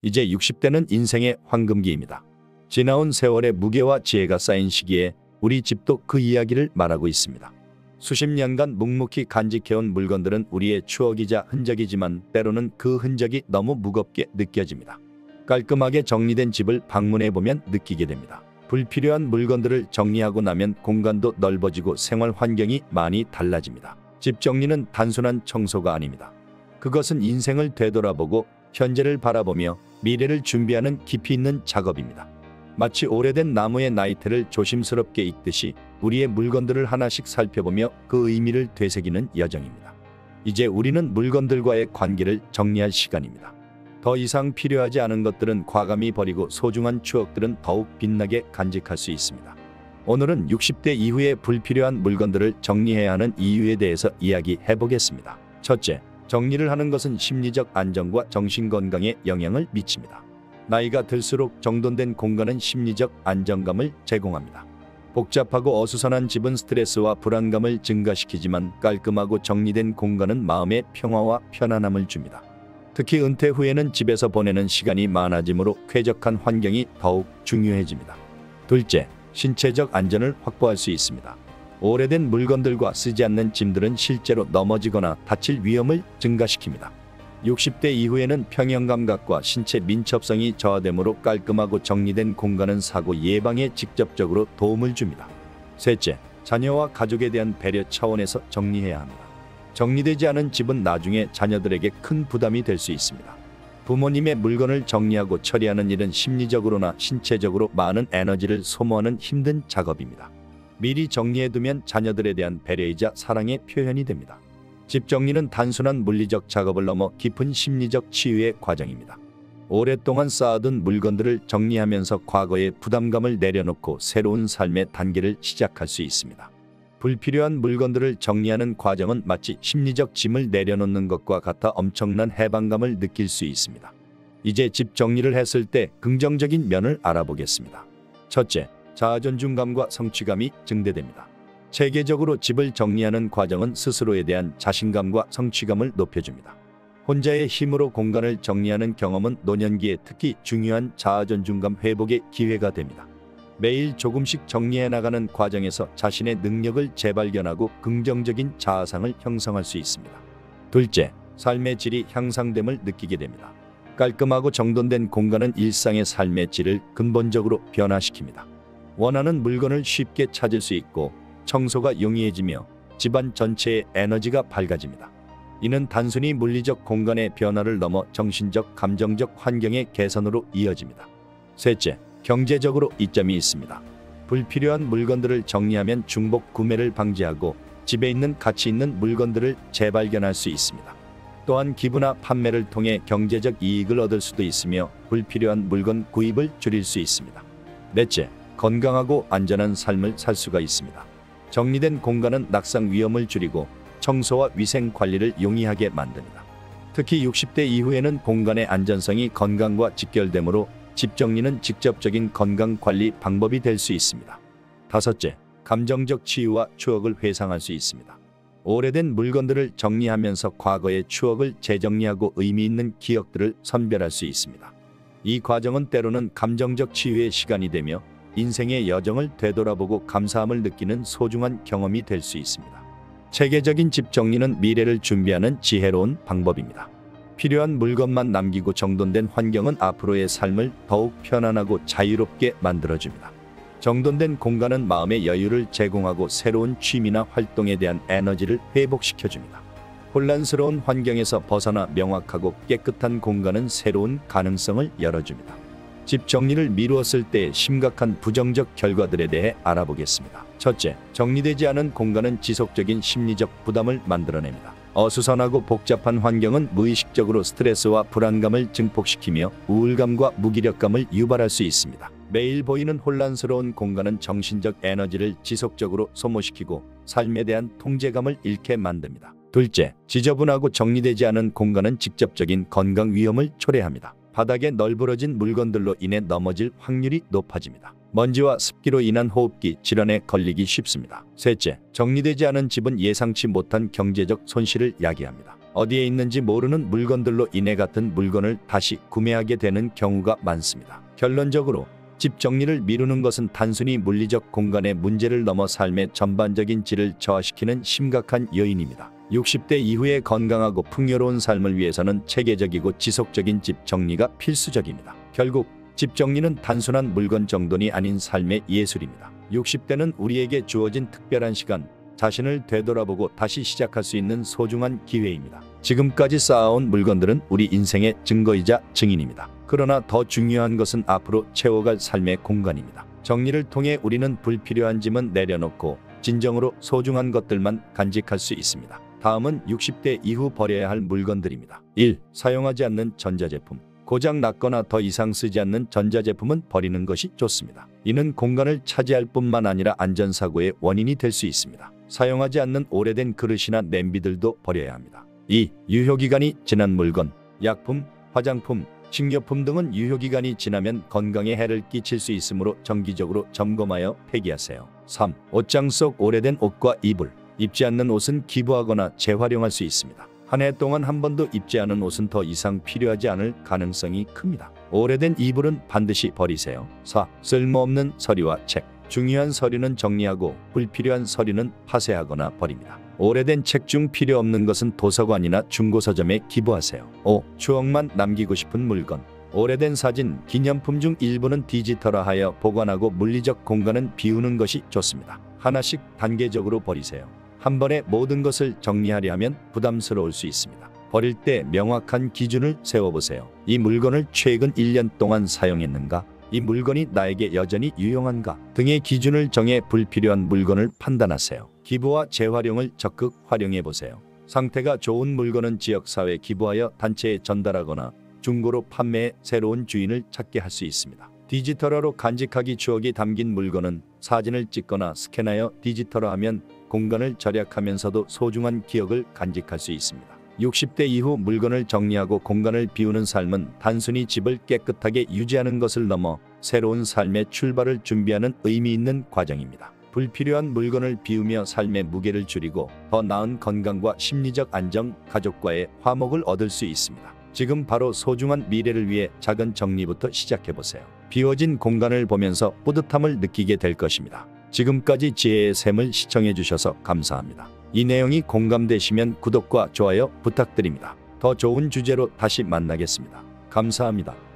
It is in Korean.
이제 60대는 인생의 황금기입니다. 지나온 세월의 무게와 지혜가 쌓인 시기에 우리 집도 그 이야기를 말하고 있습니다. 수십 년간 묵묵히 간직해온 물건들은 우리의 추억이자 흔적이지만 때로는 그 흔적이 너무 무겁게 느껴집니다. 깔끔하게 정리된 집을 방문해보면 느끼게 됩니다. 불필요한 물건들을 정리하고 나면 공간도 넓어지고 생활 환경이 많이 달라집니다. 집 정리는 단순한 청소가 아닙니다. 그것은 인생을 되돌아보고 현재를 바라보며 미래를 준비하는 깊이 있는 작업입니다. 마치 오래된 나무의 나이테를 조심스럽게 익듯이 우리의 물건들을 하나씩 살펴보며 그 의미를 되새기는 여정입니다. 이제 우리는 물건들과의 관계를 정리할 시간입니다. 더 이상 필요하지 않은 것들은 과감히 버리고 소중한 추억들은 더욱 빛나게 간직할 수 있습니다. 오늘은 60대 이후에 불필요한 물건들을 정리해야 하는 이유에 대해서 이야기해 보겠습니다. 첫째, 정리를 하는 것은 심리적 안정과 정신 건강에 영향을 미칩니다. 나이가 들수록 정돈된 공간은 심리적 안정감을 제공합니다. 복잡하고 어수선한 집은 스트레스와 불안감을 증가시키지만 깔끔하고 정리된 공간은 마음의 평화와 편안함을 줍니다. 특히 은퇴 후에는 집에서 보내는 시간이 많아지므로 쾌적한 환경이 더욱 중요해집니다. 둘째, 신체적 안전을 확보할 수 있습니다. 오래된 물건들과 쓰지 않는 짐들은 실제로 넘어지거나 다칠 위험을 증가시킵니다. 60대 이후에는 평형감각과 신체 민첩성이 저하되므로 깔끔하고 정리된 공간은 사고 예방에 직접적으로 도움을 줍니다. 셋째, 자녀와 가족에 대한 배려 차원에서 정리해야 합니다. 정리되지 않은 집은 나중에 자녀들에게 큰 부담이 될 수 있습니다. 부모님의 물건을 정리하고 처리하는 일은 심리적으로나 신체적으로 많은 에너지를 소모하는 힘든 작업입니다. 미리 정리해두면 자녀들에 대한 배려이자 사랑의 표현이 됩니다. 집 정리는 단순한 물리적 작업을 넘어 깊은 심리적 치유의 과정입니다. 오랫동안 쌓아둔 물건들을 정리하면서 과거의 부담감을 내려놓고 새로운 삶의 단계를 시작할 수 있습니다. 불필요한 물건들을 정리하는 과정은 마치 심리적 짐을 내려놓는 것과 같아 엄청난 해방감을 느낄 수 있습니다. 이제 집 정리를 했을 때 긍정적인 면을 알아보겠습니다. 첫째, 자아존중감과 성취감이 증대됩니다. 체계적으로 집을 정리하는 과정은 스스로에 대한 자신감과 성취감을 높여줍니다. 혼자의 힘으로 공간을 정리하는 경험은 노년기에 특히 중요한 자아존중감 회복의 기회가 됩니다. 매일 조금씩 정리해 나가는 과정에서 자신의 능력을 재발견하고 긍정적인 자아상을 형성할 수 있습니다. 둘째, 삶의 질이 향상됨을 느끼게 됩니다. 깔끔하고 정돈된 공간은 일상의 삶의 질을 근본적으로 변화시킵니다. 원하는 물건을 쉽게 찾을 수 있고 청소가 용이해지며 집안 전체의 에너지가 밝아집니다. 이는 단순히 물리적 공간의 변화를 넘어 정신적, 감정적 환경의 개선으로 이어집니다. 셋째, 경제적으로 이점이 있습니다. 불필요한 물건들을 정리하면 중복 구매를 방지하고 집에 있는 가치 있는 물건들을 재발견할 수 있습니다. 또한 기부나 판매를 통해 경제적 이익을 얻을 수도 있으며 불필요한 물건 구입을 줄일 수 있습니다. 넷째, 건강하고 안전한 삶을 살 수가 있습니다. 정리된 공간은 낙상 위험을 줄이고 청소와 위생 관리를 용이하게 만듭니다. 특히 60대 이후에는 공간의 안전성이 건강과 직결되므로 집 정리는 직접적인 건강 관리 방법이 될 수 있습니다. 다섯째, 감정적 치유와 추억을 회상할 수 있습니다. 오래된 물건들을 정리하면서 과거의 추억을 재정리하고 의미 있는 기억들을 선별할 수 있습니다. 이 과정은 때로는 감정적 치유의 시간이 되며 인생의 여정을 되돌아보고 감사함을 느끼는 소중한 경험이 될 수 있습니다. 체계적인 집 정리는 미래를 준비하는 지혜로운 방법입니다. 필요한 물건만 남기고 정돈된 환경은 앞으로의 삶을 더욱 편안하고 자유롭게 만들어줍니다. 정돈된 공간은 마음의 여유를 제공하고 새로운 취미나 활동에 대한 에너지를 회복시켜줍니다. 혼란스러운 환경에서 벗어나 명확하고 깨끗한 공간은 새로운 가능성을 열어줍니다. 집 정리를 미루었을 때의 심각한 부정적 결과들에 대해 알아보겠습니다. 첫째, 정리되지 않은 공간은 지속적인 심리적 부담을 만들어냅니다. 어수선하고 복잡한 환경은 무의식적으로 스트레스와 불안감을 증폭시키며 우울감과 무기력감을 유발할 수 있습니다. 매일 보이는 혼란스러운 공간은 정신적 에너지를 지속적으로 소모시키고 삶에 대한 통제감을 잃게 만듭니다. 둘째, 지저분하고 정리되지 않은 공간은 직접적인 건강 위험을 초래합니다. 바닥에 널브러진 물건들로 인해 넘어질 확률이 높아집니다. 먼지와 습기로 인한 호흡기 질환에 걸리기 쉽습니다. 셋째, 정리되지 않은 집은 예상치 못한 경제적 손실을 야기합니다. 어디에 있는지 모르는 물건들로 인해 같은 물건을 다시 구매하게 되는 경우가 많습니다. 결론적으로 집 정리를 미루는 것은 단순히 물리적 공간의 문제를 넘어 삶의 전반적인 질을 저하시키는 심각한 요인입니다. 60대 이후에 건강하고 풍요로운 삶을 위해서는 체계적이고 지속적인 집 정리가 필수적입니다. 결국 집 정리는 단순한 물건 정돈이 아닌 삶의 예술입니다. 60대는 우리에게 주어진 특별한 시간, 자신을 되돌아보고 다시 시작할 수 있는 소중한 기회입니다. 지금까지 쌓아온 물건들은 우리 인생의 증거이자 증인입니다. 그러나 더 중요한 것은 앞으로 채워갈 삶의 공간입니다. 정리를 통해 우리는 불필요한 짐은 내려놓고 진정으로 소중한 것들만 간직할 수 있습니다. 다음은 60대 이후 버려야 할 물건들입니다. 1. 사용하지 않는 전자제품. 고장 났거나 더 이상 쓰지 않는 전자제품은 버리는 것이 좋습니다. 이는 공간을 차지할 뿐만 아니라 안전사고의 원인이 될 수 있습니다. 사용하지 않는 오래된 그릇이나 냄비들도 버려야 합니다. 2. 유효기간이 지난 물건. 약품, 화장품, 식료품 등은 유효기간이 지나면 건강에 해를 끼칠 수 있으므로 정기적으로 점검하여 폐기하세요. 3. 옷장 속 오래된 옷과 이불. 입지 않는 옷은 기부하거나 재활용할 수 있습니다. 한 해 동안 한 번도 입지 않은 옷은 더 이상 필요하지 않을 가능성이 큽니다. 오래된 이불은 반드시 버리세요. 4. 쓸모없는 서류와 책. 중요한 서류는 정리하고 불필요한 서류는 파쇄하거나 버립니다. 오래된 책 중 필요 없는 것은 도서관이나 중고서점에 기부하세요. 5. 추억만 남기고 싶은 물건. 오래된 사진, 기념품 중 일부는 디지털화하여 보관하고 물리적 공간은 비우는 것이 좋습니다. 하나씩 단계적으로 버리세요. 한 번에 모든 것을 정리하려 하면 부담스러울 수 있습니다. 버릴 때 명확한 기준을 세워보세요. 이 물건을 최근 1년 동안 사용했는가? 이 물건이 나에게 여전히 유용한가? 등의 기준을 정해 불필요한 물건을 판단하세요. 기부와 재활용을 적극 활용해보세요. 상태가 좋은 물건은 지역사회에 기부하여 단체에 전달하거나 중고로 판매해 새로운 주인을 찾게 할 수 있습니다. 디지털화로 간직하기. 추억이 담긴 물건은 사진을 찍거나 스캔하여 디지털화하면 공간을 절약하면서도 소중한 기억을 간직할 수 있습니다. 60대 이후 물건을 정리하고 공간을 비우는 삶은 단순히 집을 깨끗하게 유지하는 것을 넘어 새로운 삶의 출발을 준비하는 의미 있는 과정입니다. 불필요한 물건을 비우며 삶의 무게를 줄이고 더 나은 건강과 심리적 안정, 가족과의 화목을 얻을 수 있습니다. 지금 바로 소중한 미래를 위해 작은 정리부터 시작해보세요. 비워진 공간을 보면서 뿌듯함을 느끼게 될 것입니다. 지금까지 지혜의 샘을 시청해주셔서 감사합니다. 이 내용이 공감되시면 구독과 좋아요 부탁드립니다. 더 좋은 주제로 다시 만나겠습니다. 감사합니다.